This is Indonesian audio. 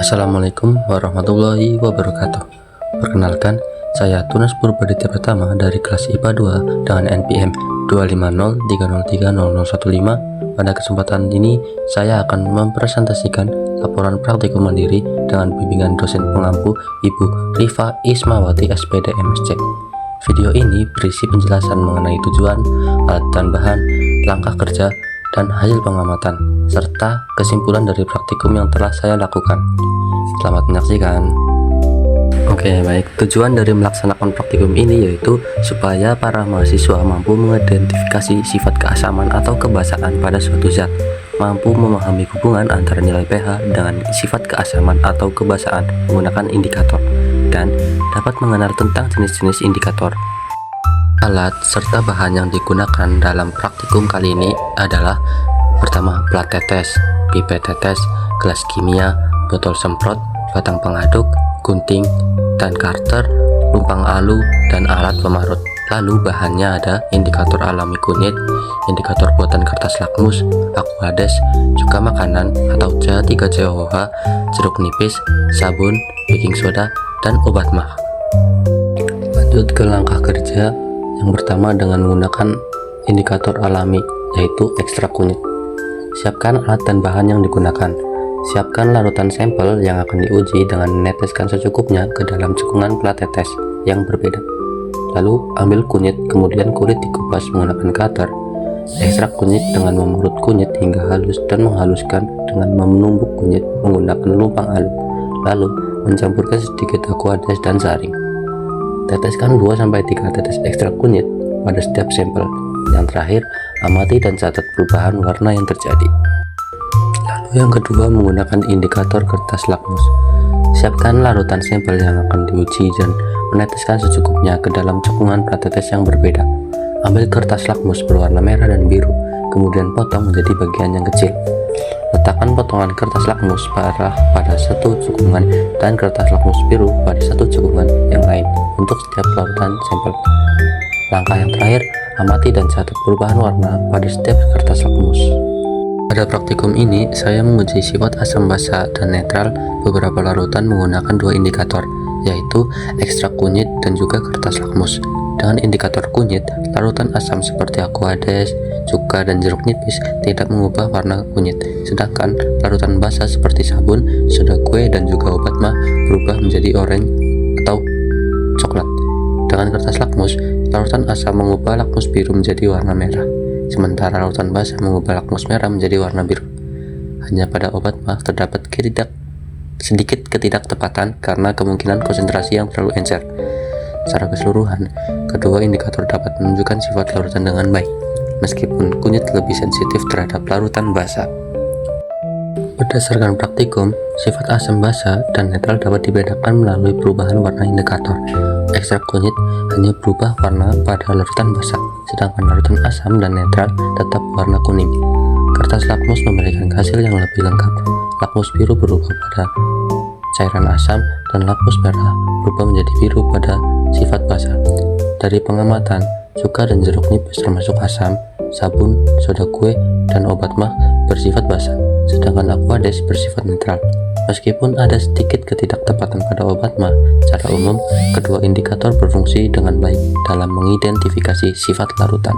Assalamualaikum warahmatullahi wabarakatuh. Perkenalkan, saya Tunas Purbaditya Pratama dari kelas IPA 2 dengan NPM 250303015. Pada kesempatan ini, saya akan mempresentasikan laporan praktikum mandiri dengan bimbingan dosen pengampu Ibu Rifa Ismawati SPD MSc. Video ini berisi penjelasan mengenai tujuan, alat dan bahan, langkah kerja, dan hasil pengamatan, serta kesimpulan dari praktikum yang telah saya lakukan. Selamat menyaksikan. Oke, baik. Tujuan dari melaksanakan praktikum ini yaitu supaya para mahasiswa mampu mengidentifikasi sifat keasaman atau kebasaan pada suatu zat, mampu memahami hubungan antara nilai pH dengan sifat keasaman atau kebasaan menggunakan indikator, dan dapat mengenal tentang jenis-jenis indikator. Alat serta bahan yang digunakan dalam praktikum kali ini adalah: pertama, plat tetes, pipet tetes, gelas kimia, botol semprot, batang pengaduk, gunting, dan karter, lumpang alu, dan alat pemarut. Lalu bahannya ada indikator alami kunyit, indikator buatan kertas lakmus, aquades, cuka makanan atau CH3COOH, jeruk nipis, sabun, baking soda, dan obat mah. Lanjut ke langkah kerja. Yang pertama dengan menggunakan indikator alami, yaitu ekstrak kunyit. Siapkan alat dan bahan yang digunakan. Siapkan larutan sampel yang akan diuji dengan meneteskan secukupnya ke dalam cekungan plat tetes yang berbeda. Lalu ambil kunyit, kemudian kulit dikupas menggunakan cutter. Ekstrak kunyit dengan memerut kunyit hingga halus dan menghaluskan dengan menumbuk kunyit menggunakan lumpang alu. Lalu mencampurkan sedikit aquades dan saring. Teteskan 2-3 tetes ekstrak kunyit pada setiap sampel. Yang terakhir, amati dan catat perubahan warna yang terjadi. Lalu yang kedua, menggunakan indikator kertas lakmus. Siapkan larutan sampel yang akan diuji dan meneteskan secukupnya ke dalam cekungan plat tetes yang berbeda. Ambil kertas lakmus berwarna merah dan biru, kemudian potong menjadi bagian yang kecil. Letakkan potongan kertas lakmus pada satu cekungan dan kertas lakmus biru pada satu cekungan yang lain untuk setiap larutan sampel. Langkah yang terakhir, amati dan catat perubahan warna pada setiap kertas lakmus. Pada praktikum ini, saya menguji sifat asam basa dan netral beberapa larutan menggunakan 2 indikator, yaitu ekstrak kunyit dan juga kertas lakmus. Dengan indikator kunyit, larutan asam seperti aquades, cuka, dan jeruk nipis tidak mengubah warna kunyit, sedangkan larutan basa seperti sabun, soda kue, dan juga obat mah berubah menjadi oranye atau coklat. Dengan kertas lakmus, larutan asam mengubah lakmus biru menjadi warna merah, sementara larutan basa mengubah lakmus merah menjadi warna biru. Hanya pada obat mah terdapat sedikit ketidaktepatan karena kemungkinan konsentrasi yang terlalu encer. Secara keseluruhan, kedua indikator dapat menunjukkan sifat larutan dengan baik, meskipun kunyit lebih sensitif terhadap larutan basa. Berdasarkan praktikum, sifat asam basa dan netral dapat dibedakan melalui perubahan warna indikator. Ekstrak kunyit hanya berubah warna pada larutan basa, sedangkan larutan asam dan netral tetap warna kuning. Kertas lakmus memberikan hasil yang lebih lengkap. Lakmus biru berubah pada cairan asam dan lakmus merah berubah menjadi biru pada sifat basa. Dari pengamatan, cuka dan jeruk nipis termasuk asam, sabun, soda kue, dan obat mah bersifat basa, sedangkan aquades bersifat netral. Meskipun ada sedikit ketidaktepatan pada obat mah, secara umum kedua indikator berfungsi dengan baik dalam mengidentifikasi sifat larutan.